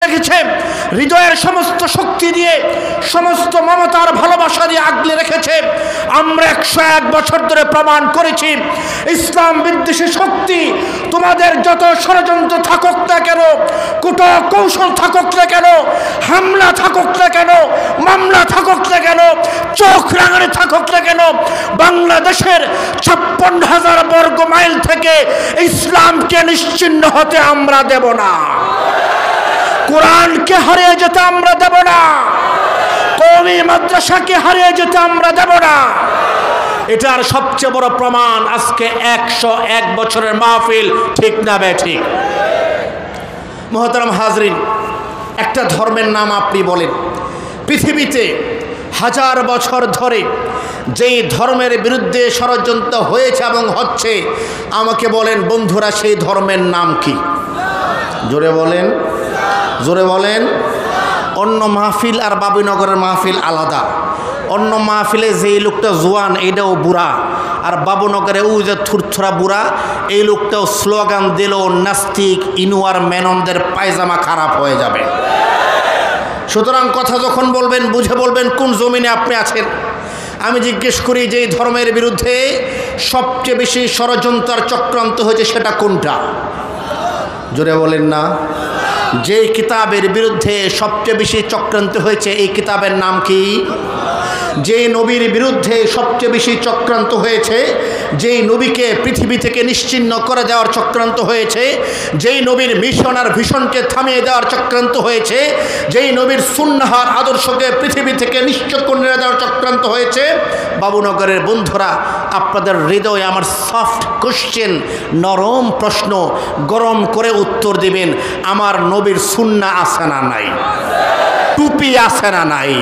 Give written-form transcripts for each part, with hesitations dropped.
রেখেছে, হৃদয়ের সমস্ত শক্তি দিয়ে, সমস্ত মমতার ভালোবাসা দিয়ে আগলে রেখেছে। আমরা 101 বছর ধরে প্রমাণ করেছি ইসলাম বিদ্বেষী শক্তি তোমাদের যত ষড়যন্ত্র থাকুক না কেন, কূট কৌশল থাকুক না কেন, হামলা থাকুক না কেন, মামলা থাকুক না কেন, চোখ রাঙানি থাকুক না কেন, বাংলাদেশের 56,000 বর্গ মাইল থেকে ইসলামকে নিশ্চিহ্ন হতে আমরা দেব না। কোরআনকে হারিয়ে যেতে আমরা দেব না। কওমি মাদ্রাসাকে হারিয়ে যেতে আমরা দেব না। এটার সবচেয়ে বড় প্রমাণ আজকে 101 বছরের মাহফিল, ঠিক না বেঠিক? মুহতারাম হাজরিন, একটা ধর্মের নাম আপনি বলেন, পৃথিবীতে 1000 বছর ধরে যেই ধর্মের বিরুদ্ধে ষড়যন্ত্র হয়েছে এবং হচ্ছে, আমাকে বলেন বন্ধুরা, সেই ধর্মের নাম কি? জোরে বলেন, জোরে বলেন। অন্য মাহফিল আর বাবুনগরের মাহফিল আলাদা। অন্য মাহফিলে যেই লোকটা জোয়ান এইটাও বুড়া, আর বাবুনগরে ও যে থুরথুরা বুড়া, এই লোকটাও স্লোগান দিল নাস্তিক ইনুয়ার মেননদের পায়জামা খারাপ হয়ে যাবে। সুতরাং কথা যখন বলবেন বুঝে বলবেন কোন জমিনে আপনি আছেন। আমি জিজ্ঞেস করি যে ধর্মের বিরুদ্ধে সবচেয়ে বেশি ষড়যন্ত্র চক্রান্ত হয়েছে সেটা কোনটা? জোরে বলেন না। যেই কিতাবের বিরুদ্ধে সবচেয়ে বেশি চক্রান্ত হয়েছে এই কিতাবের নাম কি? যেই নবীর বিরুদ্ধে সবচেয়ে বেশি চক্রান্ত হয়েছে, যেই নবীকে পৃথিবী থেকে নিশ্চিহ্ন করে দেওয়ার চক্রান্ত হয়েছে, যেই নবীর মিশন আর ভিশনকে থামিয়ে দেওয়ার চক্রান্ত হয়েছে, যেই নবীর সুন্নাহর আদর্শকে পৃথিবী থেকে নিশ্চয় করে দেওয়ার চক্রান্ত হয়েছে, বাবুনগরের বন্ধুরা, আপনাদের হৃদয়ে আমার সফট কোশ্চেন, নরম প্রশ্ন, গরম করে উত্তর দিবেন। আমার নবীর সুন্নাহ আছে না নাই? টুপি আছে না নাই?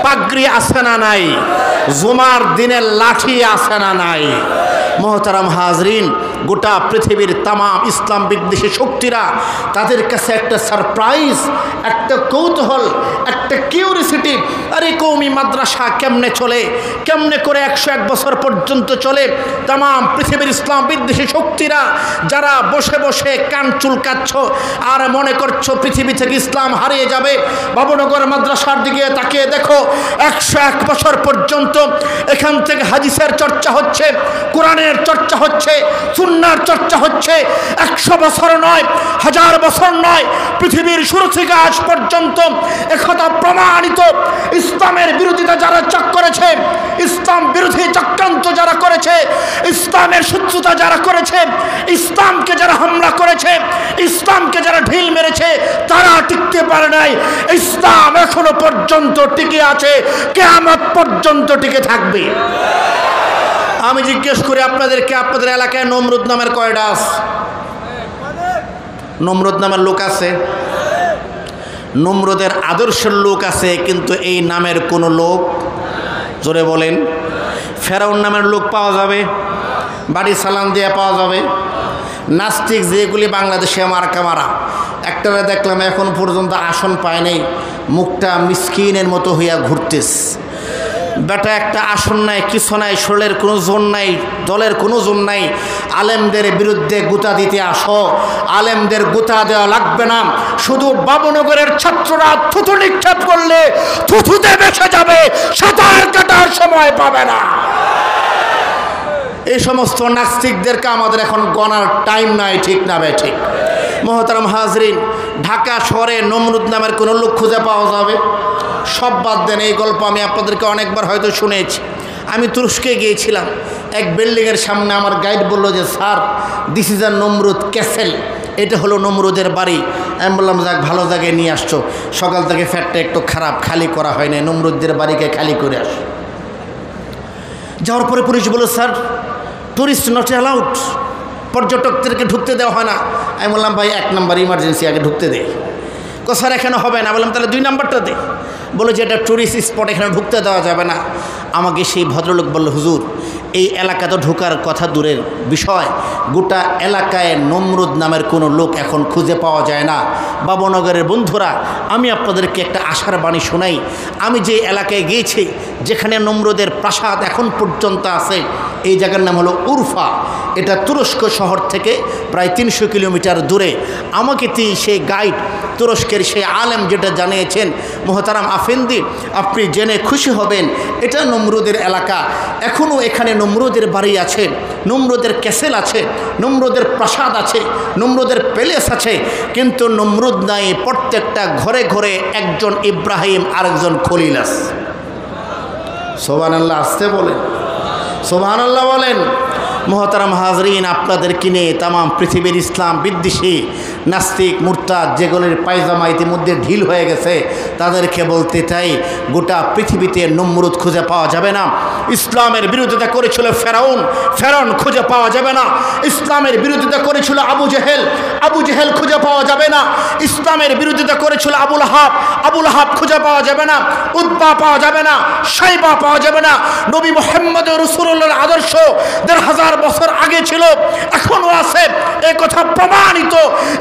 পাগড়ি আছে না নাই? জুমার দিনের লাঠি আছে না নাই? মোহতারাম হাজরিন, গোটা পৃথিবীর তামাম ইসলাম বিদ্বেষী শক্তিরা, তাদের কাছে একটা সারপ্রাইজ, একটা কৌতূহল, একটা কিউরিসিটি। আরে কওমি মাদ্রাসা কেমনে চলে, কেমনে করে 101 বছর পর্যন্ত চলে? তামাম পৃথিবীর ইসলাম বিদ্বেষী শক্তিরা যারা বসে বসে কান চুলকাচ্ছ আর মনে করছো পৃথিবী থেকে ইসলাম হারিয়ে যাবে, বাবুনগর মাদ্রাসার দিকে তাকিয়ে দেখো, 101 বছর পর্যন্ত এখান থেকে হাদিসের চর্চা হচ্ছে, কোরআনের চর্চা হচ্ছে, সুন্নাহর চর্চা হচ্ছে। 100 বছর নয়, 1000 বছর নয়, পৃথিবীর শুরু থেকে আজ পর্যন্ত একথা প্রমাণিত, ইসলামের বিরোধিতা যারা করেছে, ইসলাম বিরোধী চক্রান্ত যারা করেছে, ইসলামের শত্রুতা যারা করেছে, ইসলামকে যারা হামলা করেছে, ইসলামকে যারা ঢিল মেরেছে, তারা টিকতে পারে নাই। ইসলাম এখনো পর্যন্ত টিকে আছে, কিয়ামত পর্যন্ত টিকে থাকবে। আমি জিজ্ঞেস করি আপনাদেরকে, আপনাদের এলাকায় নমরুদ নামের কয়টা আছে? নমরুদ নামের লোক আছে? নমরুদের আদর্শের লোক আছে, কিন্তু এই নামের কোনো লোক? জোরে বলেন। ফেরাউন নামের লোক পাওয়া যাবে? বাড়ি সালাম দিয়ে পাওয়া যাবে? নাস্তিক যেগুলি বাংলাদেশে মার্কা মারা, একটারে দেখলাম এখন পর্যন্ত আসন পায় নাই, মুখটা মিসকিনের মতো হইয়া ঘুরতেছে। বেটা একটা আসন নাই, কিছু নাই, শরীরের কোনো জোর নাই, দলের কোনো জোর নাই। আলেমদের বিরুদ্ধে গুতা দিতে আসো, আলেমদের গুতা দেওয়া লাগবে না। শুধু বাবুনগরের ছাত্ররা থুতু নিক্ষেপ করলে থুথুতে বেঁচে যাবে, সাঁতার কাটার সময় পাবে না। এই সমস্ত নাস্তিকদেরকে আমাদের এখন গণার টাইম নাই, ঠিক না বে ঠিক? মোহতারাম হাজরিন, ঢাকা শহরে নমরুদ নামের কোনো লোক খুঁজে পাওয়া যাবে? সব বাদ দেন, এই গল্প আমি আপনাদেরকে অনেকবার হয়তো শুনেছি। আমি তুরস্কে গিয়েছিলাম, এক বিল্ডিংয়ের সামনে আমার গাইড বলল যে sir, this is a Nimrod castle, এটা হলো নমরুদের বাড়ি। আমি বললাম যাক, ভালো জায়গায় নিয়ে আসছো, সকাল থেকে ফ্যাটটা একটু খারাপ, খালি করা হয় না, নমরুদদের বাড়িকে খালি করে আস। যাওয়ার পরে পুলিশ বলল স্যার, টুরিস্ট নট অ্যালাউড, পর্যটকদেরকে ঢুকতে দেওয়া হয় না। আমি বললাম ভাই 1 নাম্বার ইমার্জেন্সি, আগে ঢুকতে দেয়। স্যার এখানে হবে না। বললাম তাহলে 2 নাম্বারটা দে। বলে যে এটা ট্যুরিস্ট স্পট, এখানে ঢুকতে দেওয়া যাবে না। আমাকে সেই ভদ্রলোক বলল, হুজুর এই এলাকা তো ঢোকার কথা দূরের বিষয়, গোটা এলাকায় নমরুদ নামের কোনো লোক এখন খুঁজে পাওয়া যায় না। বাবনগরের বন্ধুরা, আমি আপনাদেরকে একটা আশার বাণী শোনাই। আমি যে এলাকায় গিয়েছি, যেখানে নমরুদের প্রাসাদ এখন পর্যন্ত আছে, এই জায়গার নাম হলো উরফা। এটা তুরস্ক শহর থেকে প্রায় 300 কিলোমিটার দূরে। আমাকে সেই গাইড, তুরস্কের সেই আলেম যেটা জানিয়েছেন, মোহতারাম আফেন্দি, আপনি জেনে খুশি হবেন, এটা নমরুদের এলাকা। এখনও এখানে নমরুদের বাড়ি আছে, নমরুদের ক্যাসেল আছে, নমরুদের প্রাসাদ আছে, নমরুদের প্যালেস আছে, কিন্তু নমরুদ নাই। প্রত্যেকটা ঘরে ঘরে একজন ইব্রাহিম আর একজন খলিল আছে। সুবহানাল্লাহ, আসতে বলেন, সুবহানাল্লাহ বলেন। মোহতারাম হাজরিন, আপনাদের কিনে তাম পৃথিবীর ইসলাম বিদ্বেষী নাস্তিক মুরতাদ যেগুলির পায়জামা ইতিমধ্যে ঢিল হয়ে গেছে, তাদেরকে বলতে চাই, গোটা পৃথিবীতে নমরুদ খুঁজে পাওয়া যাবে না। ইসলামের বিরোধিতা করেছিল ফেরাউন, ফেরাউন খুঁজে পাওয়া যাবে না। ইসলামের বিরোধিতা করেছিল আবু জেহেল, আবু জেহেল খুঁজে পাওয়া যাবে না। ইসলামের বিরোধিতা করেছিল আবুল আহাব, আবুল আহাব খুঁজে পাওয়া যাবে না। উতবা পাওয়া যাবে না, সাইবা পাওয়া যাবে না। নবী মুহাম্মদ রাসূলুল্লাহর আদর্শ 1500 বছর আগে ছিল, এখনো আছে, এই কথা প্রমাণিত।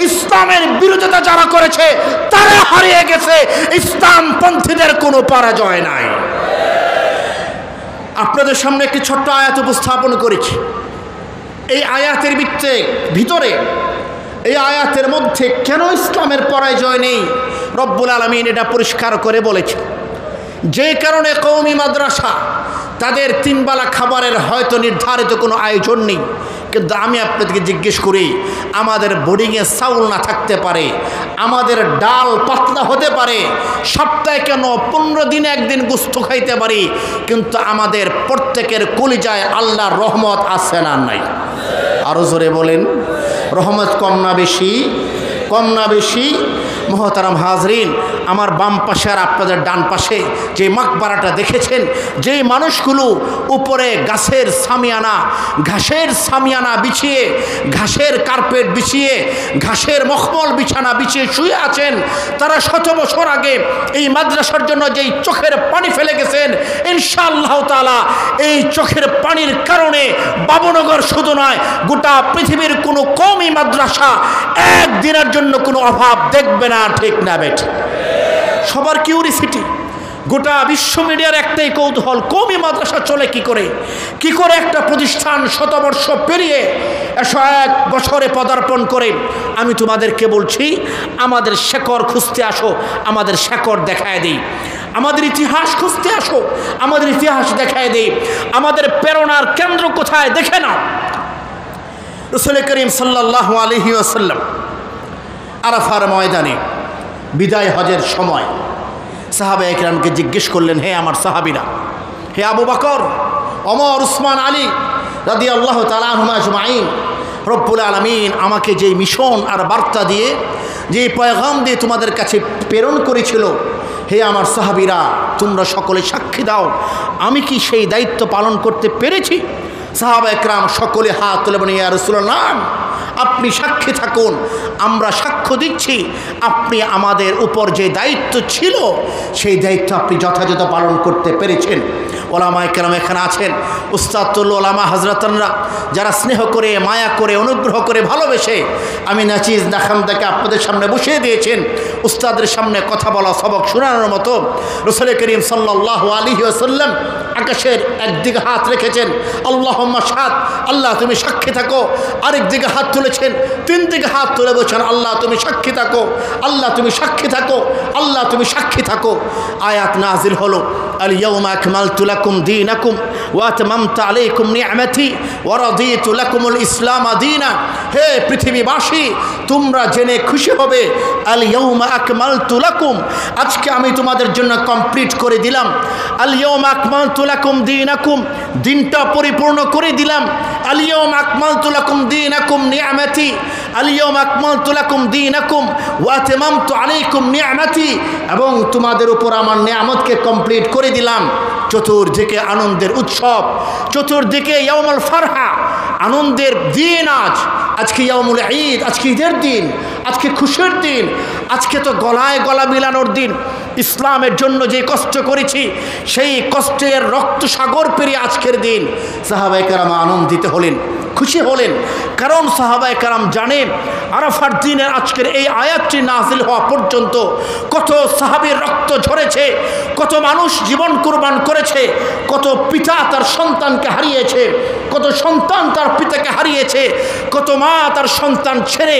ইসলামের বিরোধিতা যারা করেছে তারা হারিয়ে গেছে, ইসলামপন্থীদের কোনো পরাজয় নাই। আপনাদের সামনে একটি ছোট্ট আয়াত উপস্থাপন করেছি। এই আয়াতের ভিতরে, এই আয়াতের মধ্যে কেন ইসলামের পরাজয় নেই, রব্বুল আলামিন এটা পরিষ্কার করে বলেছে। যে কারণে কওমি মাদ্রাসা, তাদের 3 বেলা খাবারের হয়তো নির্ধারিত কোনো আয়োজন নেই, কিন্তু আমি আপনাদেরকে জিজ্ঞেস করি, আমাদের বোর্ডিংয়ে চাউল না থাকতে পারে, আমাদের ডাল পাতলা হতে পারে, সপ্তাহে কেন 15 দিনে একদিন গোস্ত খাইতে পারি, কিন্তু আমাদের প্রত্যেকের কলিজায় আল্লাহর রহমত আছে না নাই? আরও জোরে বলেন, রহমত কম না বেশি? কম না বেশি? মোহতারাম হাজরিন, আমার বাম পাশে আর আপনাদের ডান পাশে যে মাকবারাটা দেখেছেন, যে মানুষগুলো উপরে ঘাসের সামিয়ানা বিছিয়ে, ঘাসের কার্পেট বিছিয়ে, ঘাসের মখমল বিছানা বিছিয়ে শুয়ে আছেন, তারা 100 বছর আগে এই মাদ্রাসার জন্য যেই চোখের পানি ফেলে গেছেন, ইনশাআল্লাহ তাআলা এই চোখের পানির কারণে বাবনগর শুধু নয়, গোটা পৃথিবীর কোনো কওমি মাদ্রাসা একদিনের জন্য কোনো অভাব দেখবে না। ঠিক না বেঠিক? সবার কিউরিসিটি, গোটা বিশ্ব মিডিয়ার একটাই কৌতূহল, কওমি মাদ্রাসা চলে কি করে, কি করে একটা প্রতিষ্ঠান 100 বর্ষ পেরিয়ে 101 বছরে পদার্পণ করে। আমি তোমাদেরকে বলছি, আমাদের শেকড় খুঁজতে আসো, আমাদের শেকড় দেখায় দেই। আমাদের ইতিহাস খুঁজতে আসো, আমাদের ইতিহাস দেখায় দেই। আমাদের প্রেরণার কেন্দ্র কোথায় দেখে নাও। রাসূল করিম সাল্লাল্লাহু আলাইহি ওয়াসাল্লাম আরাফার ময়দানে বিদায় হজের সময় সাহাবায়ে কেরামকে জিজ্ঞেস করলেন, হে আমার সাহাবীরা, হে আবু বকর, ওমর, উসমান, আলী রাদিয়াল্লাহু তাআলা আনহুম আজমাইন, রব্বুল আলামিন আমাকে যে মিশন আর বার্তা দিয়ে, যে পয়গাম দিয়ে তোমাদের কাছে প্রেরণ করেছিল, হে আমার সাহাবীরা, তোমরা সকলে সাক্ষী দাও, আমি কি সেই দায়িত্ব পালন করতে পেরেছি? সাহাবায়ে কেরাম সকলে হাত তুলে বলেন, ইয়া রাসূলুল্লাহ, আপনি সাক্ষী থাকুন, আমরা সাক্ষ্য দিচ্ছি, আপনি আমাদের উপর যে দায়িত্ব ছিল সেই দায়িত্ব আপনি যথাযথ পালন করতে পেরেছেন। ওলামায়ে কেরাম এখানে আছেন, উস্তাদুল ওলামা হযরতরা, যারা স্নেহ করে, মায়া করে, অনুগ্রহ করে, ভালোবেসে আমি নাচিজ নাখামদাকে আপনাদের সামনে বসিয়ে দিয়েছেন, উস্তাদের সামনে কথা বলা, সবক শোনানোর মতো। রাসূল করিম সাল্লাল্লাহু আলাইহি ওয়াসাল্লাম আকাশের একদিকে হাত রেখেছেন, আল্লাহুম্মা শাহাদ, আল্লাহ তুমি সাক্ষী থাকো। আরেক দিকে হাত তুলেছেন, 3 দিকে হাত তুলে বলছেন, আল্লাহ তুমি সাক্ষী থাকো, আল্লাহ তুমি সাক্ষী থাকো, আল্লাহ তুমি সাক্ষী থাকো। আয়াত নাজিল হলো, আল ইয়াউমা আকমালতু লাকুম দীনাকুম ওয়া আতমামতু আলাইকুম নি'মাতি ওয়া রাদিতু লাকুমুল ইসলাম দীনা। হে পৃথিবীবাসী, তোমরা জেনে খুশি হবে, আল ইয়াউমা আকমালতু লাকুম, আজকে আমি তোমাদের জন্য কমপ্লিট করে দিলাম। আল ইয়াউমা আকমালতু লাকুম দীনাকুম, দিনটা পরিপূর্ণ করে দিলাম। আল ইয়াউমা আকমালতু লাকুম দীনাকুম নি'মাতি, আল ইয়াউমা আকমালতু লাকুম দীনাকুম ওয়া আতমামতু আলাইকুম নি'মাতি, এবং তোমাদের উপর আমার নিয়ামতকে কমপ্লিট করে দিলাম। চতুর্দিকে আনন্দের উৎসব, চতুর্দিকে ইয়াউমুল ফারহা, আনন্দের দিন আজ। আজকে ইয়াউমুল ঈদ, আজকে ঈদের দিন, আজকে খুশির দিন, আজকে তো গলায় গলা মিলানোর দিন। ইসলামের জন্য যে কষ্ট করেছি সেই কষ্টের রক্ত সাগর পেরিয়ে আজকের দিন সাহাবায়ে কেরাম আনন্দিত হলেন, খুশি হলেন। কারণ সাহাবায়ে কেরাম জানেন আরাফার দিনের আজকের এই আয়াতটি নাজিল হওয়া পর্যন্ত কত সাহাবীর রক্ত ঝরেছে, কত মানুষ জীবন কুরবান করেছে, কত পিতা তার সন্তানকে হারিয়েছে, কত সন্তান তার পিতাকে হারিয়েছে, কত মা তার সন্তান ছেড়ে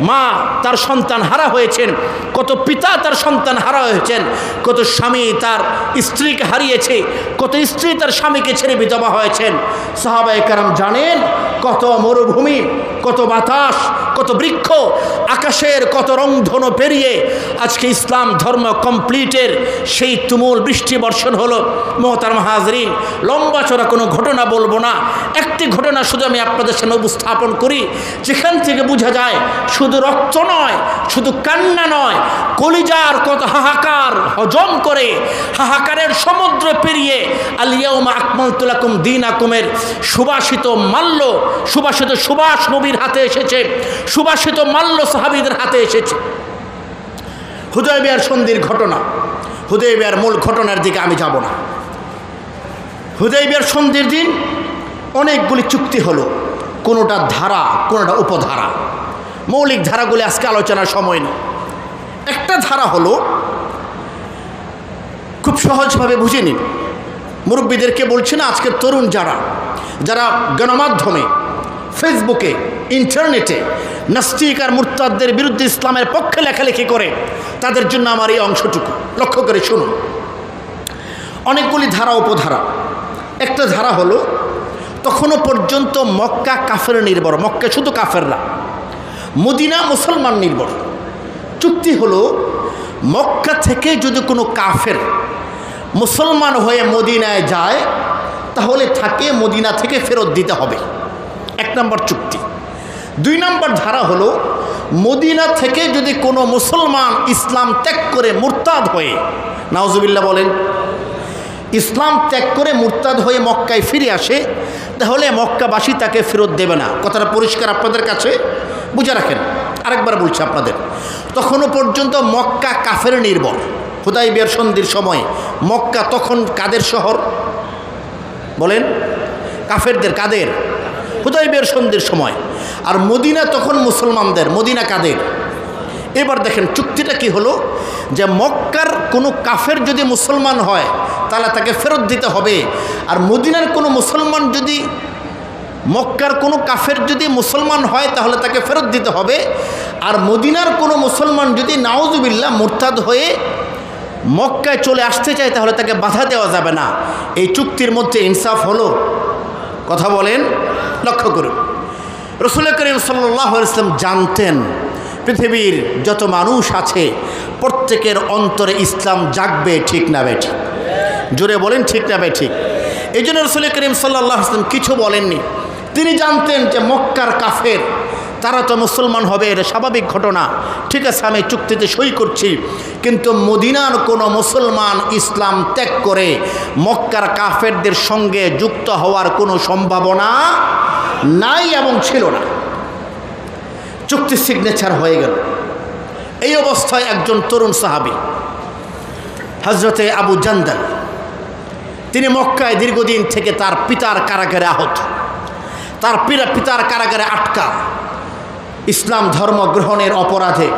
মা তার সন্তান হারা হয়েছেন, কত পিতা তার সন্তান হারা হয়েছেন, কত স্বামী তার স্ত্রীকে হারিয়েছে, কত স্ত্রী তার স্বামীকে ছেড়ে বিধবা হয়েছেন। সাহাবায়ে কেরাম জানেন কত মরুভূমি, কত বাতাস, কত বৃক্ষ, আকাশের কত রংধনু পেরিয়ে আজকে ইসলাম ধর্ম কমপ্লিটের সেই তুমুল বৃষ্টি বর্ষণ হলো। মোহতারাম হাজরিন, লম্বা চড়া কোনো ঘটনা বলবো না, একটি ঘটনা শুধু আমি আপনাদের সামনে উপস্থাপন করি, যেখান থেকে বোঝা যায় শুধু রক্ত নয়, শুধু কান্না নয়, কলিজার কত হাহাকার হজম করে হাহাকারের সমুদ্র পেরিয়ে আল ইয়াউমা আকমালতু লাকুম দীনাকুমের সুবাসিত মাল্য, সুবাসিত সুবাস নবীর হাতে এসেছে, সুবাসিত মাল্য সাহাবীদের হাতে এসেছে। হুদায়বিয়ার সন্ধির ঘটনা, হুদায়বিয়ার মূল ঘটনার দিকে আমি যাব না। হুদায়বিয়ার সন্ধির দিন অনেকগুলি চুক্তি হলো, কোনোটা ধারা, কোনোটা উপধারা। মৌলিক ধারাগুলি আজকে আলোচনার সময় নেই। একটা ধারা হলো, খুব সহজভাবে বুঝে নিন, মুরব্বীদেরকে বলছি না, আজকের তরুণ যারা গণমাধ্যমে, ফেসবুকে, ইন্টারনেটে নাস্তিক আর মুরতাদদের বিরুদ্ধে ইসলামের পক্ষে লেখালেখি করে, তাদের জন্য আমার এই অংশটুকু লক্ষ্য করে শুনুন। অনেকগুলি ধারা উপধারা। একটা ধারা হলো, তখনও পর্যন্ত মক্কা কাফের নির্ভর, মক্কা শুধু কাফেররা, মদিনা মুসলমান নির্ভর। চুক্তি হলো, মক্কা থেকে যদি কোনো কাফের মুসলমান হয়ে মদিনায় যায় তাহলে তাকে মদিনা থেকে ফেরত দিতে হবে, এক নম্বর চুক্তি। দুই নম্বর ধারা হলো, মদিনা থেকে যদি কোনো মুসলমান ইসলাম ত্যাগ করে মুরতাদ হয়ে, নাউজুবিল্লাহ বলেন, ইসলাম ত্যাগ করে মুরতাদ হয়ে মক্কায় ফিরে আসে, তাহলে মক্কাবাসী তাকে ফেরত দেবে না। কথাটা পরিষ্কার আপনাদের কাছে, বুঝে রাখেন। আরেকবার বলছি আপনাদের, তখনও পর্যন্ত মক্কা কাফের নির্ভর। হুদায়বিয়ার সন্ধির সময় মক্কা তখন কাদের শহর বলেন? কাফেরদের। কাদের? হুদায়বিয়ার সন্ধির সময়। আর মদিনা তখন মুসলমানদের। মদিনা কাদের? এবার দেখেন চুক্তিটা কি হলো, যে মক্কার কোনো কাফের যদি মুসলমান হয় তাহলে তাকে ফেরত দিতে হবে, আর মদিনার কোনো মুসলমান যদি, মক্কার কোনো কাফের যদি মুসলমান হয় তাহলে তাকে ফেরত দিতে হবে, আর মদিনার কোনো মুসলমান যদি নাউজুবিল্লাহ মুরতাদ হয়ে মক্কায় চলে আসতে চায় তাহলে তাকে বাধা দেওয়া যাবে না। এই চুক্তির মধ্যে ইনসাফ হলো? কথা বলেন, লক্ষ্য করুন। রাসূল করিম সাল্লাল্লাহু আলাইহি ওয়াসাল্লাম জানতেন পৃথিবীর যত মানুষ আছে প্রত্যেকের অন্তরে ইসলাম জাগবে, ঠিক না বে ঠিক? জোরে বলেন, ঠিক না বে ঠিক? এই জন্য রাসূল করিম সাল্লাল্লাহু আলাইহি ওয়াসাল্লাম কিছু বলেননি। তিনি জানতেন যে মক্কার কাফের তারা তো মুসলমান হবে, এটা স্বাভাবিক ঘটনা, ঠিক আছে, আমি চুক্তিতে সই করছি, কিন্তু মদিনার কোনো মুসলমান ইসলাম ত্যাগ করে মক্কার কাফেরদের সঙ্গে যুক্ত হওয়ার কোনো সম্ভাবনা নাই এবং ছিল না। চুক্তি সিগনেচার হয়ে গেল। এই অবস্থায় একজন তরুণ সাহাবী হযরতে আবু জান্দাল, তিনি মক্কায় দীর্ঘদিন থেকে তার পিতার কারাগারে আহত, তার পিতার কারাগারে আটকা, ইসলাম ধর্ম গ্রহণের অপরাধে,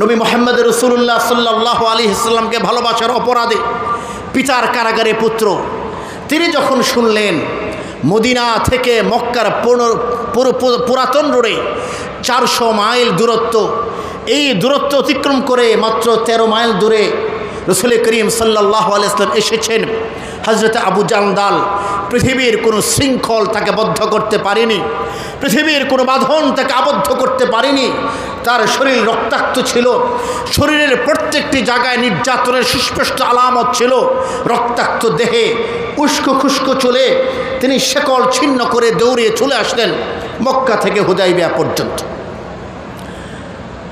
নবী মুহাম্মদ রাসূলুল্লাহ সাল্লাল্লাহু আলাইহি ওয়াসাল্লামকে ভালোবাসার অপরাধে পিতার কারাগারে পুত্র। তিনি যখন শুনলেন মদিনা থেকে মক্কার পুরাতন রোডে 400 মাইল দূরত্ব, এই দূরত্ব অতিক্রম করে মাত্র 13 মাইল দূরে রাসূল করিম সাল্লাল্লাহু আলাইহি ওয়াসাল্লাম এসেছেন। হযরত আবু জান্দাল পৃথিবীর কোনো শৃঙ্খল তাকে বদ্ধ করতে পারেনি, পৃথিবীর কোনো বাঁধন তাকে আবদ্ধ করতে পারেনি। তার শরীর রক্তাক্ত ছিল, শরীরের প্রত্যেকটি জায়গায় নির্যাতনের সুস্পষ্ট আলামত ছিল। রক্তাক্ত দেহে উস্কো খুস্কো চলে তিনি শেকল ছিন্ন করে দৌড়িয়ে চলে আসলেন মক্কা থেকে হুদায়বিয়া পর্যন্ত।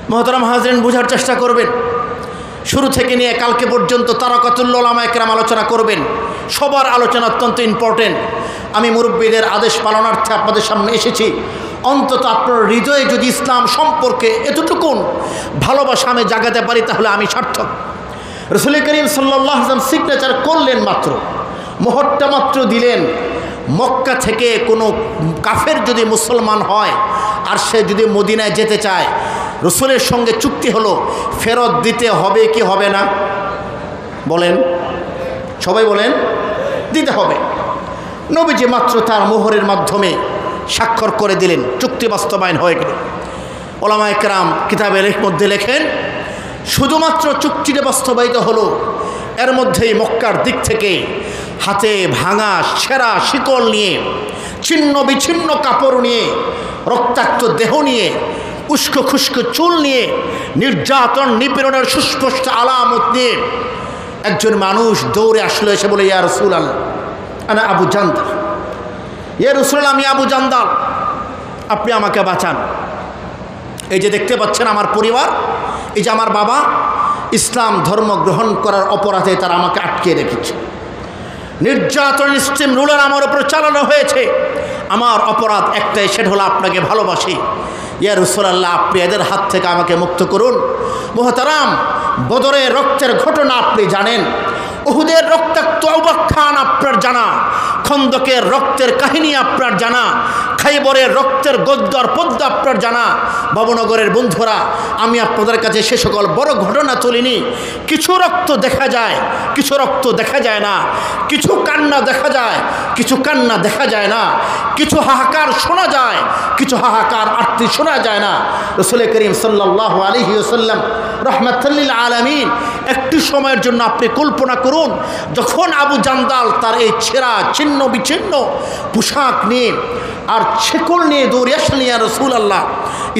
মুহতারাম হাজরিন, বোঝার চেষ্টা করবেন, শুরু থেকে নিয়ে কালকে পর্যন্ত তারাকাতুল উলামা একরাম আলোচনা করবেন। সবার আলোচনা অত্যন্ত ইম্পর্টেন্ট। আমি মুরব্বীদের আদেশ পালনার্থে আপনাদের সামনে এসেছি। অন্তত আপনার হৃদয়ে যদি ইসলাম সম্পর্কে এতটুকুন ভালোবাসা আমি জাগাতে পারি তাহলে আমি সার্থক। রাসূল করিম সাল্লাল্লাহু আলাইহি ওয়াসাল্লাম সিগনেচার করলেন মাত্র, মোহরটা মাত্র দিলেন, মক্কা থেকে কোনো কাফের যদি মুসলমান হয় আর সে যদি মদিনায় যেতে চায়, রাসূলের সঙ্গে চুক্তি হলো, ফেরত দিতে হবে কি হবে না? বলেন, সবাই বলেন, দিতে হবে। নবীজি মাত্র তার মোহরের মাধ্যমে স্বাক্ষর করে দিলেন, চুক্তি বাস্তবায়ন হয়ে গেল। ওলামায়ে কেরাম কিতাবের মধ্যে লেখেন, শুধুমাত্র চুক্তিটা বাস্তবায়িত হলো, এর মধ্যেই মক্কার দিক থেকে হাতে ভাঙা ছেঁড়া শিকল নিয়ে, ছিন্ন বিচ্ছিন্ন কাপড় নিয়ে, রক্তাক্ত দেহ নিয়ে, উস্কো খুস্কো চুল নিয়ে, নির্যাতন নিপীড়নের সুস্পষ্ট আলামত নিয়ে একজন মানুষ দৌড়ে আসলো, এসে বলে, ইয়া রাসূলুল্লাহ আনা আবু জান্দাল, ইয়া রাসূলুল্লাহ আমি আবু জান্দাল, আপনি আমাকে বাঁচান। এই যে দেখতে পাচ্ছেন আমার পরিবার, এই যে আমার বাবা ইসলাম ধর্ম গ্রহণ করার অপরাধে তারা আমাকে আটকে রেখেছে, নির্যাতন স্ট্রিম রুলার আমার উপর চালানো হয়েছে, আমার অপরাধ একটাই, সেটা হলো আপনাকে ভালোবাসি। ইয়া রাসূলুল্লাহ আপনি এদের হাত থেকে আমাকে মুক্ত করুন। মুহতারাম, বদরের রক্তের ঘটনা আপনি জানেন, উহুদের রক্তাক্ত অবাখ্যান আপনার জানা, খন্দকের রক্তের কাহিনী আপনার জানা, খাইবরের রক্তের গদ্দার পদ্মা আপনার জানা। বাবুনগরের বন্ধুরা, আমি আপনাদের কাছে সে সকল বড় ঘটনা তুলিনি। কিছু রক্ত দেখা যায়, কিছু রক্ত দেখা যায় না, কিছু কান্না দেখা যায়, কিছু কান্না দেখা যায় না, কিছু হাহাকার শোনা যায়, কিছু হাহাকার আরতি শোনা যায় না। রাসূল করিম সাল্লাল্লাহু আলাইহি ওয়াসাল্লাম রাহমাতুল লিল আলামিন, একটু সময়ের জন্য আপনি কল্পনা করুন, যখন আবু জান্দাল তার এই ছেঁড়া ছিন্ন বিচ্ছিন্ন পোশাক নিয়ে আর ছেকল নিয়ে দৌড়ে আসলেন, ইয়া রাসূলুল্লাহ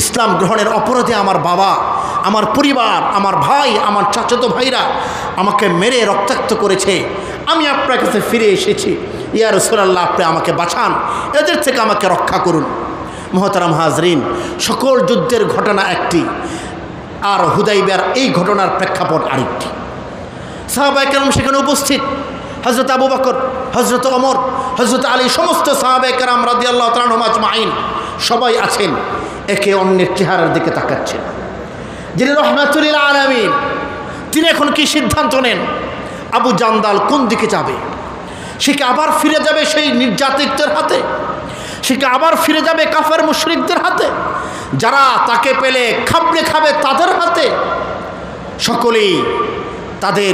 ইসলাম গ্রহণের অপরাধে আমার বাবা, আমার পরিবার, আমার ভাই, আমার চাচাতো ভাইরা আমাকে মেরে রক্তাক্ত করেছে, আমি আপনার কাছে ফিরে এসেছি, ইয়া রাসূলুল্লাহ আপনি আমাকে বাঁচান, এদের থেকে আমাকে রক্ষা করুন। মুহতারাম হাজরিন, সকল যুদ্ধের ঘটনা একটি, আর হুদাইবিয়ার এই ঘটনার প্রেক্ষাপট আরেকটি। সাহাবায়ে কেরাম সেখানে উপস্থিত, হযরত আবু বকর, হযরত ওমর, হযরত আলী, সমস্ত সাহাবায়ে কেরাম রাদিয়াল্লাহু তাআলা আনহুম আজমাইন সবাই আছেন, একে অন্যের চেহারার দিকে তাকাচ্ছেন। যিনি রাহমাতুল লিল আলামিন, তিনি এখন কি সিদ্ধান্ত নেন? আবু জান্দাল কোন দিকে যাবে? সে কি আবার ফিরে যাবে সেই নির্যাতিতদের হাতে? সে কি আবার ফিরে যাবে কাফের মুশরিকদের হাতে, যারা তাকে পেলে খাবড়ে খাবে তাদের হাতে? সকলেই তাদের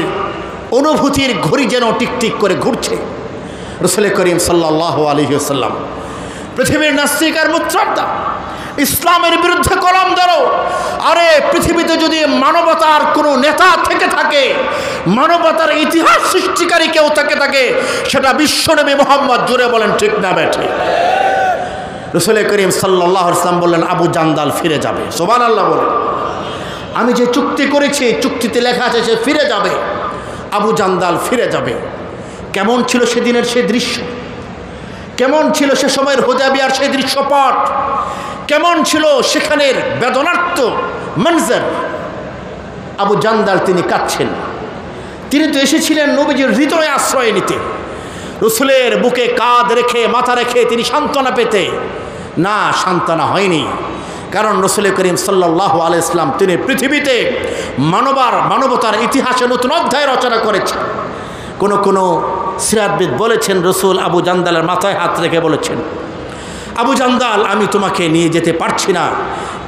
অনুভূতির ঘড়ি যেন টিকটিক করে ঘুরছে। রাসূল করিম সাল্লাল্লাহু আলাইহি ওয়াসাল্লাম পৃথিবীর নাস্তিক আর মুত্রাদ্দা, ইসলামের বিরুদ্ধে কলম ধরো, আরে পৃথিবীতে যদি মানবতার কোনো নেতা থেকে থাকে, মানবতার ইতিহাস সৃষ্টিকারী কেউ থাকে, সেটা বিশ্বনবী মুহাম্মদ, জুড়ে বলেন ঠিক না বেঠে? রাসূল করিম সাল্লাল্লাহু আলাইহি ওয়াসাল্লাম বললেন, আবু জান্দাল ফিরে যাবে। সুবহানাল্লাহ বলেন। আমি যে চুক্তি করেছি, চুক্তিতে লেখা আছে সে ফিরে যাবে, আবু জান্দাল ফিরে যাবে। কেমন ছিল সেদিনের সেই দৃশ্য? কেমন ছিল সে সময়ের হুদায়বিয়ার সেই দৃশ্যপট? কেমন ছিল সেখানের বেদনার্ত মঞ্জর? আবু জান্দাল তিনি কাঁদছেন। তিনি তো এসেছিলেন নবীজির হৃদয়ে আশ্রয় নিতে, রাসূলের বুকে কাঁধ রেখে, মাথা রেখে তিনি সান্ত্বনা পেতে। না, সান্ত্বনা হয়নি, কারণ রাসূল করিম সাল্লাল্লাহু আলাইহি ওয়াসাল্লাম তিনি পৃথিবীতে মানবতার ইতিহাসে নতুন অধ্যায় রচনা করেছেন। কোনো সিরাতবিদ বলেছেন, রাসূল আবু জান্দালের মাথায় হাত রেখে বলেছেন, আবু জান্দাল আমি তোমাকে নিয়ে যেতে পারছি না,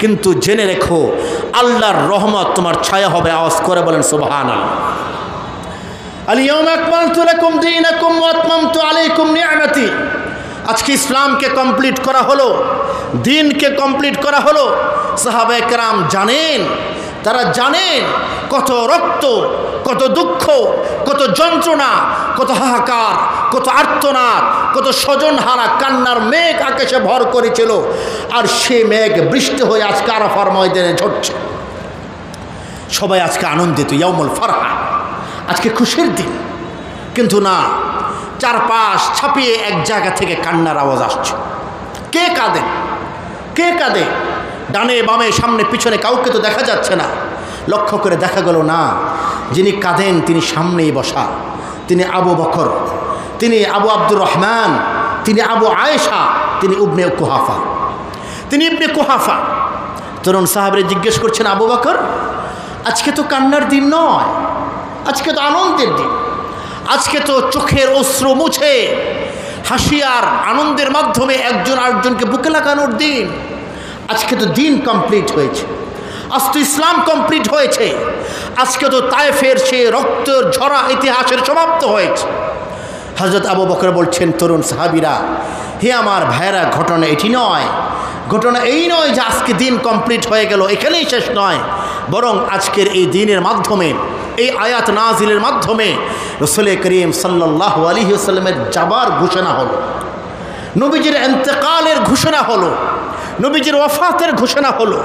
কিন্তু জেনে রেখো আল্লাহর রহমত তোমার ছায়া হবে। আওয়াজ করে বলেন সুবহানাল্লাহ। আল-ইয়াওমা আকমালতু লাকুম দীনাকুম ওয়া আতমামতু আলাইকুম নি'মাতি। আজকে ইসলামকে কমপ্লিট করা হলো, দিনকে কমপ্লিট করা হলো। সাহাবায়ে কেরাম জানেন, তারা জানেন কত রক্ত, কত দুঃখ, কত যন্ত্রণা, কত হাহাকার, কত আর্তনাদ, কত স্বজনহারা কান্নার মেঘ আকাশে ভর করেছিল, আর সে মেঘ বৃষ্টি হয়ে আজকে আরাফার ময়দানে ঝরছে। সবাই আজকে আনন্দিত, ইয়াউমুল ফারহা, আজকে খুশির দিন। কিন্তু না, চারপাশ ছাপিয়ে এক জায়গা থেকে কান্নার আওয়াজ আসছে। কে কাঁদে? কে কাঁদে? ডানে বামে সামনে পিছনে কাউকে তো দেখা যাচ্ছে না। লক্ষ্য করে দেখা গেল না, যিনি কাঁদেন তিনি সামনেই বসা, তিনি আবু বকর, তিনি আবু আব্দুর রহমান, তিনি আবু আয়েশা, তিনি ইবনে কুহাফা। তিনি ইবনে কুহাফা তরুণ সাহাবীরা জিজ্ঞেস করছেন, আবু বকর, আজকে তো কান্নার দিন নয়, আজকে তো আনন্দের দিন, আজকে তো চোখের অশ্রু মুছে হাসি আর আনন্দের মাধ্যমে একজন আরেকজনকে বুকে লাগানোর দিন। আজকে তো দিন কমপ্লিট হয়েছে, আজ তো ইসলাম কমপ্লিট হয়েছে, আজকে তো তায়েফের সে রক্তের ঝরা ইতিহাসের সমাপ্ত হয়েছে। হযরত আবু বকর বলছেন, তরুণ সাহাবীরা, হে আমার ভাইয়েরা, ঘটনা এটি নয়, ঘটনা এই নয় যে আজকে দিন কমপ্লিট হয়ে গেল, এখানেই শেষ নয়, বরং আজকের এই দিনের মাধ্যমে, এই আয়াত নাজিলের মাধ্যমে রাসূল করিম সাল্লাল্লাহু আলাইহি ওয়াসাল্লামের যাবার ঘোষণা হলো, নবীজির ইন্তেকালের ঘোষণা হলো, নবীজির ওয়াফাতের ঘোষণা হলো।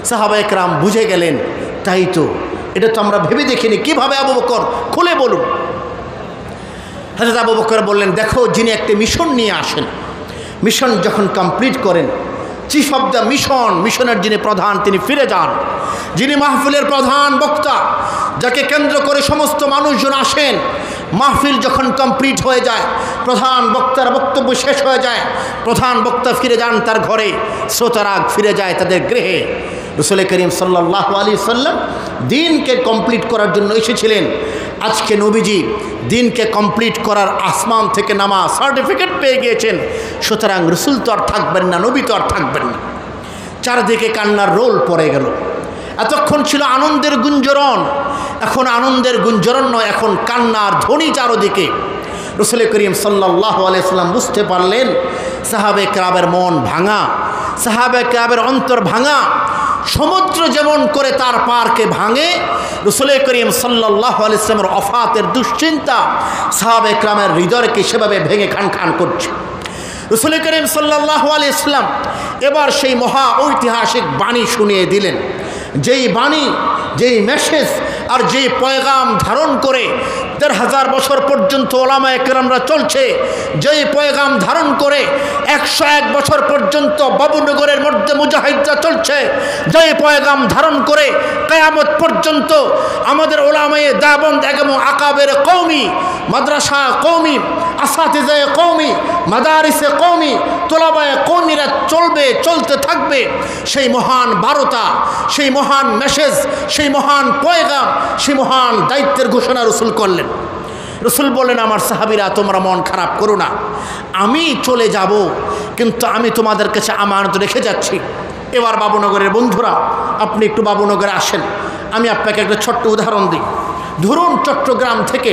সাহাবায়ে কেরাম বুঝে গেলেন, তাই তো, এটা তো আমরা ভেবে দেখিনি, কিভাবে আবু বকর, খুলে বলুন। হযরত আবু বকর বললেন, দেখো, যিনি একটা মিশন নিয়ে আসেন, মিশন যখন কমপ্লিট করেন, চিফ অফ দ্য মিশন, মিশনের যিনি প্রধান, তিনি ফিরে যান, যিনি মাহফিলের প্রধান বক্তা, যাকে কেন্দ্র করে সমস্ত মানুষজন আসেন, মাহফিল যখন কমপ্লিট হয়ে যায়, প্রধান বক্তার বক্তব্য শেষ হয়ে যায়, প্রধান বক্তা ফিরে যান তার ঘরে, শ্রোতারা ফিরে যায় তাদের গৃহে। রাসূল করিম সাল্লাল্লাহু আলাইহি ওয়াসাল্লাম দিনকে কমপ্লিট করার জন্য এসেছিলেন। আজকে নবীজি দিনকে কমপ্লিট করার আসমান থেকে নামা সার্টিফিকেট পেয়ে গিয়েছেন, সুতরাং রাসূল তো আর থাকবেন না, নবী তো আর থাকবেন না। চারদিকে কান্নার রোল পড়ে গেল। এতক্ষণ ছিল আনন্দের গুঞ্জরণ, এখন আনন্দের গুঞ্জরণ নয়, এখন কান্নার ধ্বনি চারদিকে। রাসূল করিম সাল্লাল্লাহু আলাইহি ওয়াসাল্লাম বুঝতে পারলেন সাহাবে কেরামের মন ভাঙা, সাহাবে কেরামের অন্তর ভাঙা। সমুদ্র যেমন করে তার পারকে ভাঙে, রাসূল করিম সাল্লাল্লাহু আলাইহি ওয়াসাল্লামের ওফাতের দুশ্চিন্তা সাহাবে কেরামের হৃদয়কে সেভাবে ভেঙে খান খান করছে। রাসূল করিম সাল্লাল্লাহু আলাইহি ওয়াসাল্লাম এবার সেই মহা ঐতিহাসিক বাণী শুনিয়ে দিলেন, যেই বাণী, যেই মেসেজ আর যেই পয়গাম ধারণ করে ১,৫০০ বছর পর্যন্ত ওলামায়ে কেরামরা চলছে, যেই পয়গাম ধারণ করে ১০১ বছর পর্যন্ত বাবুনগরের মধ্যে মুজাহিদরা চলছে, যেই পয়গাম ধারণ করে কিয়ামত পর্যন্ত আমাদের ওলামায়ে দেওবন্দ এবং আকাবের কওমি, মাদ্রাসা কওমি, আসাতিজায়ে কওমি, মাদারিসে কওমি, তোলাবায়ে কওমিরা চলবে, চলতে থাকবে, সেই মহান বার্তা, সেই মহান মেসেজ, সেই মহান পয়গাম, সেই মহান দায়িত্বের ঘোষণা রাসূল করলেন। রাসূল বললেন, আমার সাহাবীরা, তোমরা মন খারাপ করো না, আমি চলে যাব, কিন্তু আমি তোমাদের কাছে আমানত রেখে যাচ্ছি। এবার বাবুনগরের বন্ধুরা, আপনি একটু বাবুনগরে আসেন, আমি আপনাকে একটা ছোট্ট উদাহরণ দিই। ধরুন চট্টগ্রাম থেকে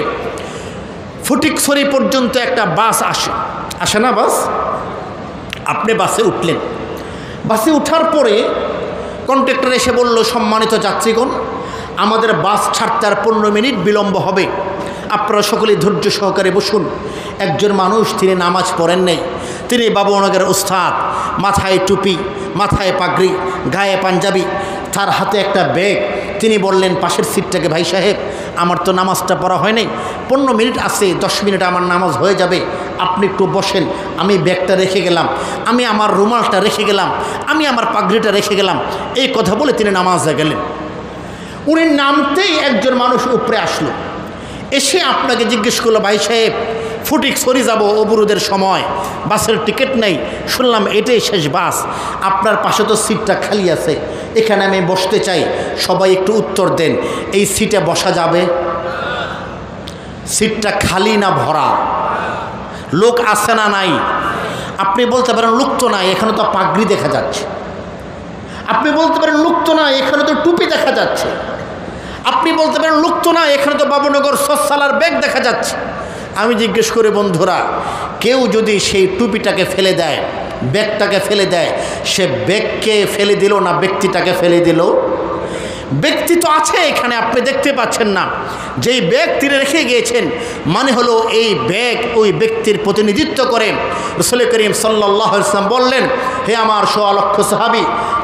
ফটিকছড়ি পর্যন্ত একটা বাস আসে না বাস, আপনি বাসে উঠলেন, বাসে ওঠার পরে কন্ডাক্টর এসে বলল, সম্মানিত যাত্রীগণ, আমাদের বাস ছাড়তে আর 15 মিনিট বিলম্ব হবে, আপনারা সকলে ধৈর্য সহকারে বসুন। একজন মানুষ, তিনি নামাজ পড়েন নাই, তিনি বাবুনগরের উস্তাদ, মাথায় টুপি, মাথায় পাগড়ি, গায়ে পাঞ্জাবি, তার হাতে একটা ব্যাগ। তিনি বললেন পাশের সিটটাকে, ভাই সাহেব, আমার তো নামাজটা পড়া হয় নাই, 15 মিনিট আছে, 10 মিনিট আমার নামাজ হয়ে যাবে, আপনি একটু বসেন, আমি ব্যাগটা রেখে গেলাম, আমি আমার রুমালটা রেখে গেলাম, আমি আমার পাগড়িটা রেখে গেলাম। এই কথা বলে তিনি নামাজে গেলেন। উনি নামতেই একজন মানুষ উপরে আসলো, এসে আপনাকে জিজ্ঞেস করলো, ভাই সাহেব, ফটিকছড়ি যাব, অবরোধের সময়, বাসের টিকিট নেই, শুনলাম এটাই শেষ বাস, আপনার পাশে তো সিটটা খালি আছে, এখানে আমি বসতে চাই, সবাই একটু উত্তর দেন, এই সিটে বসা যাবে? সিটটা খালি না ভরা? লোক আছে না নাই? আপনি বলতে পারেন লোক তো নাই, এখানে তো পাগড়ি দেখা যাচ্ছে। আপনি বলতে পারেন লোক তো নাই, এখানে তো টুপি দেখা যাচ্ছে। আপনি বলতে পারেন লোক তো না, এখানে তো বাবুনগর সচ্ছালার ব্যাগ দেখা যাচ্ছে। আমি জিজ্ঞেস করি, বন্ধুরা, কেউ যদি সেই টুপিটাকে ফেলে দেয়, ব্যাগটাকে ফেলে দেয়, সে ব্যাগকে ফেলে দিল না ব্যক্তিটাকে ফেলে দিল? ব্যক্তি তো আছে এখানে, আপনি দেখতে পাচ্ছেন না। যেই ব্যাগ তিনি রেখে গিয়েছেন, মানে হলো এই ব্যাগ ওই ব্যক্তির প্রতিনিধিত্ব করে। রাসূল করিম সাল্লাল্লাহু আলাইহি ওয়াসাল্লাম বললেন, হে আমার ১৬ লক্ষ সাহাবী,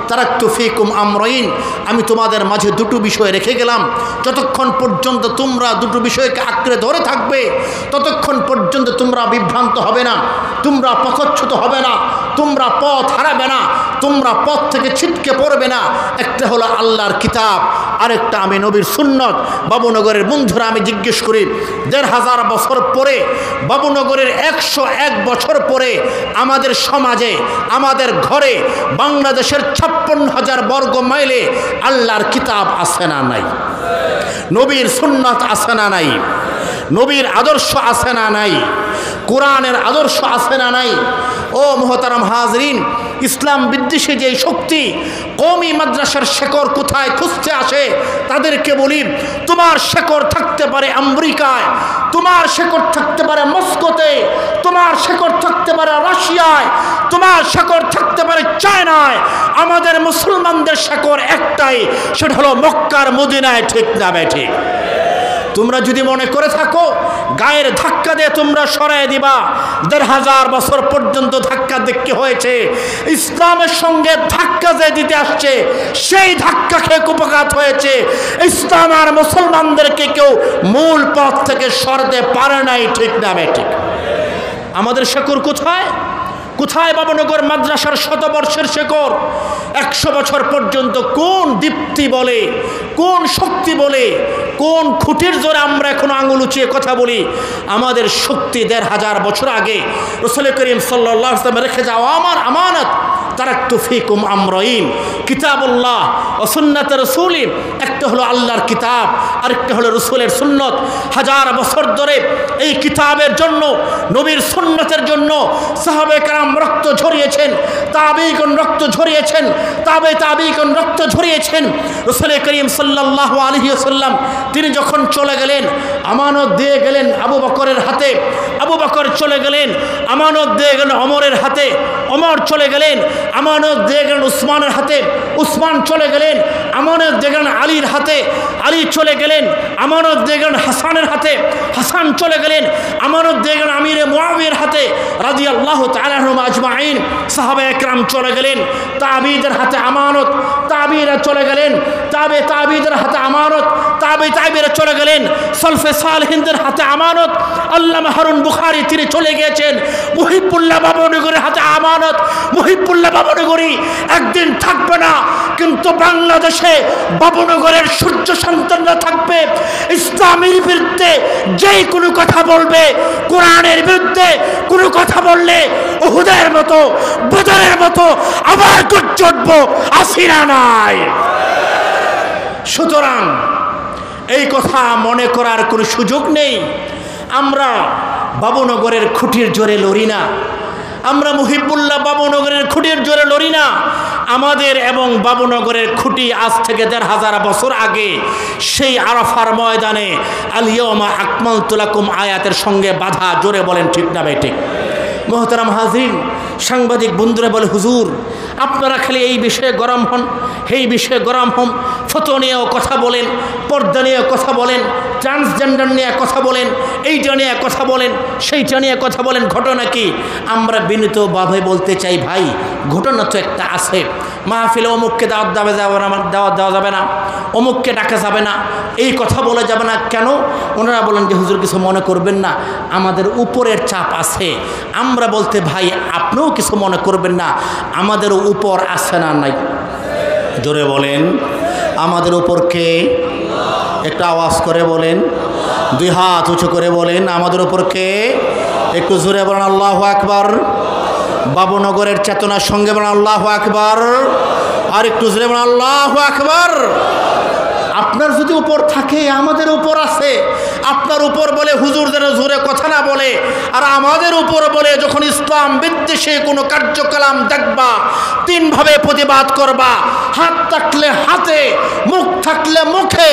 তারাকতু ফীকুম আমরাইন, আমি তোমাদের মাঝে দুটো বিষয় রেখে গেলাম, যতক্ষণ পর্যন্ত তোমরা দুটো বিষয়কে আঁকড়ে ধরে থাকবে ততক্ষণ পর্যন্ত তোমরা বিভ্রান্ত হবে না, তোমরা পথচ্যুত হবে না, তোমরা পথ হারাবে না, তোমরা পথ থেকে ছিটকে পড়বে না। একটা হলো আল্লাহর কিতাব, আরেকটা আমি নবীর সুন্নত। বাবুনগরের বন্ধুরা, আমি জিজ্ঞেস করি ১৫০০ বছর পরে, বাবুনগরের ১০১ বছর পরে আমাদের সমাজে, আমাদের ঘরে, বাংলাদেশের ৫৬,০০০ বর্গ মাইলে আল্লাহর কিতাব আছে না নাই? নবীর সুন্নত আছে না নাই? নবীর আদর্শ আছে না নাই? কোরআনের আদর্শ আছে না নাই? ও মুহতারাম হাজরিন, ইসলাম বিদ্বেষী যে শক্তি কওমি মাদ্রাসার শেকড় কোথায় খুঁজতে আসে, তাদেরকে বলি তোমার শেকড় থাকতে পারে আমেরিকায়, তোমার শেকড় থাকতে পারে মস্কোতে, তোমার শেকড় থাকতে পারে রাশিয়ায়, তোমার শেকড় থাকতে পারে চায়নায়। আমাদের মুসলমানদের শেকড় একটাই, সেটা হলো মক্কার মদিনায়। ঠিক না বেঠিক? তোমরা যদি মনে করে থাকো গায়ের ধাক্কা দিয়ে তোমরা সরাই দিবা, ১৫০০ বছর পর্যন্ত ধাক্কা দেখতে হয়েছে। ইসলামের সঙ্গে ধাক্কা যে দিতে আসছে, সেই ধাক্কা খেয়ে কুপঘাত হয়েছে। ইসলাম আর মুসলমানদেরকে কেউ মূল পথ থেকে সরাতে পারে নাই। ঠিক না বেঠিক? আমাদের শেকড় কোথায়? কোথায় বাবুনগর মাদ্রাসার শতবর্ষের শেকড়? ১০০ বছর পর্যন্ত কোন দীপ্তি বলে, কোন শক্তি বলে, কোন খুঁটির জোরে আমরা এখনো আঙুল উঁচিয়ে কথা বলি? আমাদের শক্তি ১৫০০ বছর আগে রাসূল করিম সাল্লাল্লাহু আলাইহি ওয়াসাল্লাম রেখে যাওয়া আমার আমানত। তারাকতু ফীকুম আমরাইন, কিতাবুল্লাহ ওয়া সুন্নাত রাসূলি। একটা হলো আল্লাহর কিতাব, আরেকটা হলো রাসূলের সুন্নত। ১০০০ বছর ধরে এই কিতাবের জন্য, নবীর সুন্নতের জন্য সাহাবায়ে কেরাম রক্ত ঝরিয়েছেন, তাবেঈগণ রক্ত ঝরিয়েছেন, তাবেঈগণ রক্ত ঝরিয়েছেন। রাসূল করিম সাল্লাল্লাহু আলাইহি ওয়াসাল্লাম তিনি যখন চলে গেলেন, আমানত দিয়ে গেলেন আবু বকরের হাতে, আবু বকর চলে গেলেন, আমানত দিয়ে গেলেন ওমরের হাতে, ওমর চলে গেলেন, আমানত দিয়ে গেলেন উসমানের হাতে, উসমান চলে গেলেন, আমানত দিয়ে গেলেন আলীর হাতে, আলী চলে গেলেন, আমানত দিয়ে গেলেন হাসানের হাতে, হাসান চলে গেলেন, আমানত দিয়ে গেলেন আমিরে মুআবিয়ার হাতে রাদিয়াল্লাহু তাআলা আনহুম আজমাইন। সাহাবায়ে কেরাম চলে গেলেন, তাবেঈদের হাতে আমানত, তাবেঈরা চলে গেলেন, তাবেঈদের হাতে আমানত, তাবেঈরা চলে গেলেন, সলফে সালেহিনদের হাতে আমানত। আল্লামা হারুন বুখারী তিনি চলে গিয়েছেন, মুহিবুল্লাহ বাবুনগরের হাতে আমানত। মুহিবুল্লাহ বাবুনগরী একদিন থাকবে না, কিন্তু বাংলাদেশে বাবুনগরের সূর্য সন্তানরা থাকবে। ইসলামের বিরুদ্ধে যেই কোনো কথা বলবে, কোরআনের বিরুদ্ধে কোনো কথা বললে উহুদের মতো, বদরের মতো আবার গর্জে উঠব। আসিরা নাই? সুতরাং এই কথা মনে করার কোনো সুযোগ নেই। আমরা বাবুনগরের খুঁটির জোরে লড়ি না, আমরা মুহিবুল্লাহ বাবুনগরের খুঁটির জোরে লড়ি না। আমাদের এবং বাবুনগরের খুঁটি আজ থেকে ১৫০০ বছর আগে সেই আরাফার ময়দানে আল ইয়াউমা আকমালতু লাকুম আয়াতের সঙ্গে বাধা। জোরে বলেন ঠিক না বেঠিক? মোহতারাম হাজরিন, সাংবাদিক বন্ধুরা বলে, হুজুর আপনারা খালি এই বিষয়ে গরম হন, এই বিষয়ে গরম হন, ফতোয়া নিয়েও কথা বলেন, পর্দা নিয়ে কথা বলেন, ট্রান্সজেন্ডার নিয়ে কথা বলেন, এইটা নিয়ে কথা বলেন, সেইটা নিয়ে কথা বলেন। ঘটনা কি? আমরা বিনীতভাবে বলতে চাই, ভাই ঘটনা তো একটা আছে। মাহফিলে অমুককে দাওয়াত দেওয়া যাবে না, অমুককে ডাকা যাবে না, এই কথা বলা যাবে না। কেন? ওনারা বলেন যে হুজুর কিছু মনে করবেন না, আমাদের উপরের চাপ আছে। আমরা বলতে, ভাই আপনিও কিছু মনে করবেন না, আমাদেরও উপর আছে না নাই? জোরে বলেন, আমাদের উপর কে? একটু আওয়াজ করে বলেন, দুই হাত উঁচু করে বলেন, আমাদের উপর কে? একটু জোরে বলেন আল্লাহু আকবার। বাবুনগরের চেতনার সঙ্গে বলেন আল্লাহু আকবার। আর একটু জোরে বলেন আল্লাহু আকবার। আপনার যদি উপর থাকে, আমাদের উপর আছে। আপনার উপর বলে হুজুর যেন জোরে কথা না বলে, আর আমাদের উপর বলে যখন ইসলাম বিদ্বেষে কোনো কার্যকলাপ দেখবা, তিনভাবে প্রতিবাদ করবা। হাত থাকলে হাতে, মুখ থাকলে মুখে,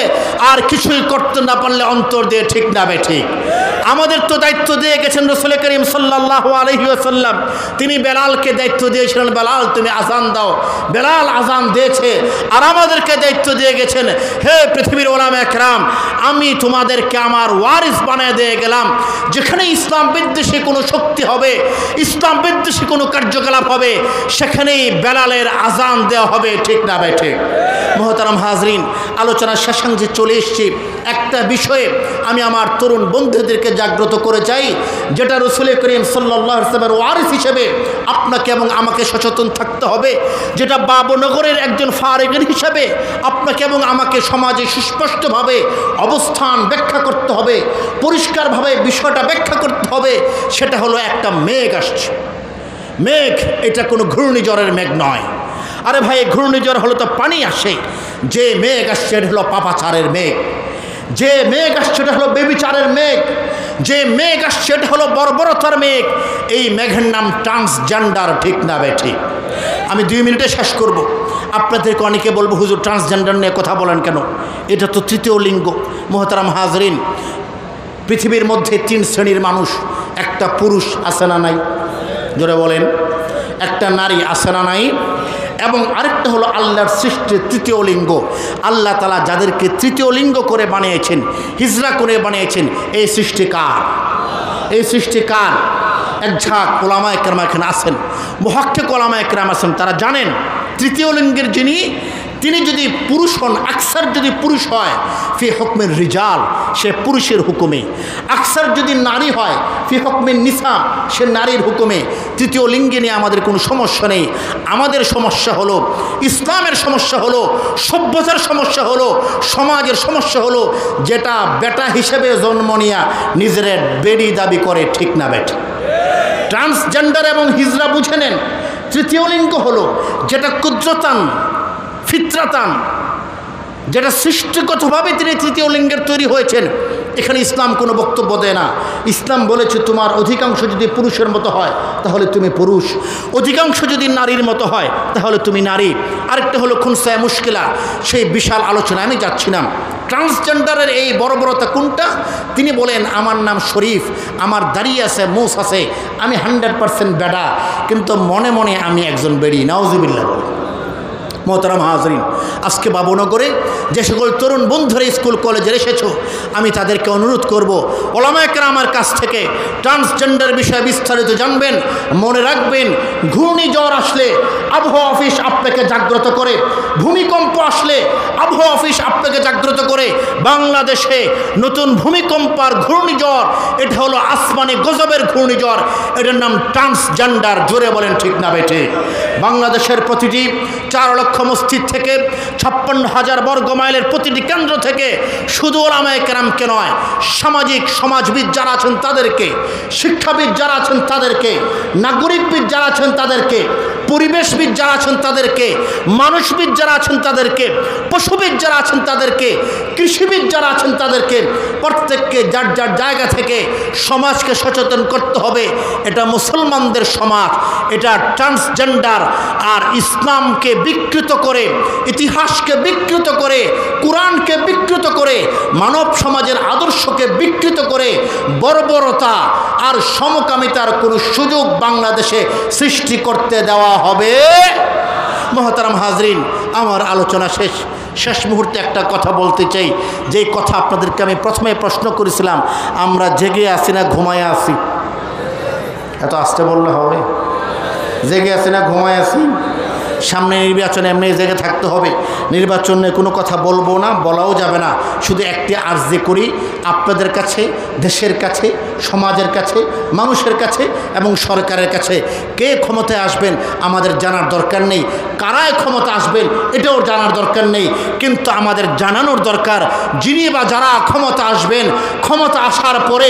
আর কিছুই করতে না পারলে অন্তর দিয়ে। ঠিক না বেঠিক? আমাদের তো দায়িত্ব দিয়ে গেছেন রাসূল করিম সাল্লাল্লাহু আলাইহি ওয়াসাল্লাম। তিনি বেলালকে দায়িত্ব দিয়েছিলেন, বেলাল তুমি আজান দাও। বেলাল আজান দিয়েছে। আর আমাদেরকে দায়িত্ব দিয়ে গেছেন, হে হে পৃথিবীর ওলামায়ে কেরাম, আমি তোমাদেরকে আমার ওয়ারিস বানিয়ে দিয়ে গেলাম। যেখানে ইসলাম বিদ্বেষী কোনো শক্তি হবে, ইসলাম বিদ্বেষী কোনো কার্যকলাপ হবে, সেখানেই বেলালের আজান দেওয়া হবে, ঠিক না ভাই ঠিক? মোহতারাম হাজরিন, আলোচনার শেষাংশে চলে এসেছি। একটা বিষয়ে আমি আমার তরুণ বন্ধুদেরকে জাগ্রত করে চাই, যেটা রাসূল করিম সাল্লাল্লাহু আলাইহি ওয়াসাল্লামের ওয়ারিস হিসেবে আপনাকে এবং আমাকে সচেতন থাকতে হবে, যেটা বাবনগরের একজন ফারিগের হিসেবে আপনাকে এবং আমাকে সমাজে সুস্পষ্টভাবে অবস্থান ব্যাখ্যা করতে হবে, পরিষ্কারভাবে বিষয়টা ব্যাখ্যা করতে হবে। সেটা হলো একটা মেঘ আসছে। মেঘ এটা কোনো ঘূর্ণিঝড়ের মেঘ নয়। আরে ভাই, ঘূর্ণিঝড় হলো তো পানি আসে। যে মেঘ আসছে এটা হলো পাপাচারের মেঘ। যে মেঘ আসছে এটা হলো বেবিচারের মেঘ। যে মেঘ আসছে এটা হলো বর্বরতার মেঘ। এই মেঘের নাম ট্রান্সজেন্ডার, ঠিক না বে ঠিক? আমি 2 মিনিটে শেষ করব। আপনাদেরকে অনেকে বলবো, হুজুর ট্রান্সজেন্ডার নিয়ে কথা বলেন কেন? এটা তো তৃতীয় লিঙ্গ। মোহতারাম হাজরিন, পৃথিবীর মধ্যে 3 শ্রেণীর মানুষ। একটা পুরুষ আছে না নাই? জোরে বলেন। একটা নারী আছে না নাই? এবং আরেকটা হলো আল্লাহর সৃষ্টির তৃতীয় লিঙ্গ। আল্লাহ তাআলা যাদেরকে তৃতীয় লিঙ্গ করে বানিয়েছেন, হিজরা করে বানিয়েছেন, এই সৃষ্টি কার? এই সৃষ্টি কার? এক ঝাঁক ওলামায়ে কেরাম এখানে আছেন, মুহাক্কিক ওলামায়ে কেরাম আছেন, তারা জানেন তৃতীয় লিঙ্গের যিনি, তিনি যদি পুরুষ হন, আকসার যদি পুরুষ হয়, ফি হুকমের রিজাল, সে পুরুষের হুকুমে। আকসার যদি নারী হয়, ফি হুকমের নিসা, সে নারীর হুকুমে। তৃতীয় লিঙ্গে নিয়ে আমাদের কোনো সমস্যা নেই। আমাদের সমস্যা হলো, ইসলামের সমস্যা হলো, সভ্যতার সমস্যা হলো, সমাজের সমস্যা হলো, যেটা বেটা হিসেবে জন্ম নিয়া নিজের বেডি দাবি করে, ঠিক না বেটা? ট্রান্সজেন্ডার এবং হিজরা বুঝে নেন। তৃতীয় লিঙ্গ হলো যেটা কুদরতান, ফিতরাতান, যেটা সৃষ্টিগতভাবে তিনি তৃতীয় লিঙ্গের তৈরি হয়েছেন। এখানে ইসলাম কোনো বক্তব্য দেয় না। ইসলাম বলেছে তোমার অধিকাংশ যদি পুরুষের মতো হয় তাহলে তুমি পুরুষ, অধিকাংশ যদি নারীর মতো হয় তাহলে তুমি নারী। আরেকটা হলো খুনসায়ে মুশকিলা, সেই বিশাল আলোচনা আমি যাচ্ছি না। ট্রান্সজেন্ডারের এই বর্বরতা কোনটা? তিনি বলেন, আমার নাম শরীফ, আমার দাড়ি আছে, মোষ আছে, আমি 100% বেডা, কিন্তু মনে মনে আমি একজন বেড়ি। নাউজুবিল্লাহ বলে। মোহতারাম হাজরিন, আজকে বাবনগরে যে সকল তরুণ বন্ধুরা স্কুল কলেজে এসেছো, আমি তাদেরকে অনুরোধ করব, ওলামায়ে কেরামের কাছ থেকে ট্রান্সজেন্ডার বিষয়ে বিস্তারিত জানবেন। মনে রাখবেন, ঘূর্ণিঝড় আসলে আবহাওয়া অফিস আপনাকে জাগ্রত করে, ভূমিকম্প আসলে আবহাওয়া অফিস আপনাকে জাগ্রত করে। বাংলাদেশে নতুন ভূমিকম্প আর ঘূর্ণিঝড়, এটা হলো আসমানে গজবের ঘূর্ণিঝড়, এটার নাম ট্রান্সজেন্ডার। জোরে বলেন, ঠিক না বেঠে? বাংলাদেশের প্রতিটি 4 লক্ষ মসজিদ থেকে 56,000 বর্গ মাইলের প্রতিটি কেন্দ্র থেকে শুধু ওলামায়ে কেরামকে নয়, সামাজিক সমাজবিদ যারা আছেন তাদেরকে, শিক্ষাবিদ যারা আছেন তাদেরকে, নাগরিকবিদ যারা আছেন তাদেরকে, পরিবেশবিদ যারা আছেন তাদেরকে, মানুষবিদ যারা আছেন তাদেরকে, পশুবিদ যারা আছেন তাদেরকে, কৃষিবিদ যারা আছেন তাদেরকে, প্রত্যেককে যার যার জায়গা থেকে সমাজকে সচেতন করতে হবে। এটা মুসলমানদের সমাজ, এটা ট্রান্সজেন্ডার আর ইসলামকে বিকৃত করে, ইতিহাসকে বিকৃত করে, কোরআনকে বিকৃত করে, মানব সমাজের আদর্শকে বিকৃত করে বর্বরতা আর সমকামিতার কোনো সুযোগ বাংলাদেশে সৃষ্টি করতে দেওয়া হবে। মোহতারাম হাজরিন, আমার আলোচনা শেষ মুহূর্তে একটা কথা বলতে চাই, যেই কথা আপনাদেরকে আমি প্রথমে প্রশ্ন করেছিলাম, আমরা জেগে আছি না ঘুমায় আছি? এত আস্তে বললে হবে? জেগে আছি না ঘুমায় আছি? সামনে নির্বাচনে এমনি জেগে থাকতে হবে। নির্বাচনে কোনো কথা বলবো না, বলাও যাবে না। শুধু একটি আর্জি করি আপনাদের কাছে, দেশের কাছে, সমাজের কাছে, মানুষের কাছে এবং সরকারের কাছে, কে ক্ষমতায় আসবেন আমাদের জানার দরকার নেই, কারায় ক্ষমতা আসবেন এটাও জানার দরকার নেই, কিন্তু আমাদের জানানোর দরকার যিনি বা যারা ক্ষমতা আসবেন, ক্ষমতা আসার পরে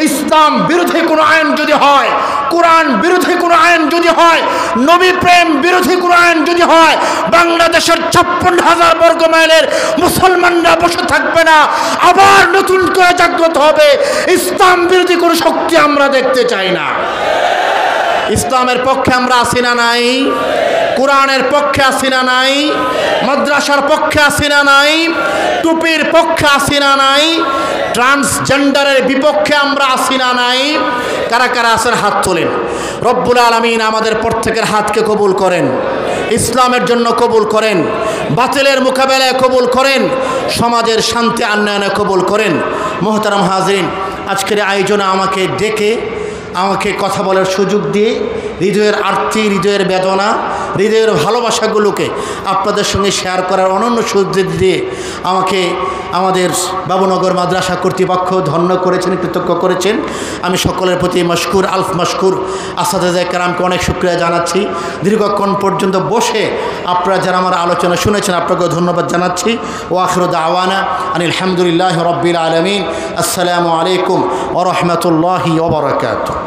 ইসলাম বিরোধী কোনো আইন যদি হয়, কোরআন বিরোধী কোনো আইন যদি হয়, নবী প্রেম বিরোধী কোনো আইন যদি হয়, বাংলাদেশের 56,000 বর্গ মাইলের মুসলমানরা বসে থাকবে না, আবার নতুন করে জাগ্রত হবে। ইসলাম বিরোধী কোনো শক্তি আমরা দেখতে চাই না। ইসলামের পক্ষে আমরা আছি না নাই? কোরআনের পক্ষে আছি না নাই? মাদ্রাসার পক্ষে আছি না নাই? টুপির পক্ষে আছি না নাই? ট্রান্সজেন্ডারের বিপক্ষে আমরা আছি না নাই? কারা কারা আছেন হাত তোলেন। রব্বুল আলামিন আমাদের প্রত্যেকের হাতকে কবুল করেন। ইসলামের জন্য কবুল করেন, বাতিলের মোকাবেলায় কবুল করেন, সমাজের শান্তি উন্নয়নে কবুল করেন। মোহতারাম হাজরিন, আজকের আয়োজনে আমাকে ডেকে আমাকে কথা বলার সুযোগ দিয়ে হৃদয়ের আরতি, হৃদয়ের বেদনা, হৃদয়ের ভালোবাসাগুলোকে আপনাদের সঙ্গে শেয়ার করার অনন্য সুযোগ দিয়ে আমাকে আমাদের বাবুনগর মাদ্রাসা কর্তৃপক্ষ ধন্য করেছেন, কৃতজ্ঞ করেছেন। আমি সকলের প্রতি মশকুর, আলফ মশকুর। আসাদায়ে কেরামকে অনেক শুকরিয়া জানাচ্ছি। দীর্ঘক্ষণ পর্যন্ত বসে আপনারা যারা আমার আলোচনা শুনেছেন আপনাকেও ধন্যবাদ জানাচ্ছি। ও আখিরু দাওয়ানা আনিল হামদুলিল্লাহি রাব্বিল আলামিন। আসসালামু আলাইকুম ওয়া রাহমাতুল্লাহি ওয়া বারাকাতুহু।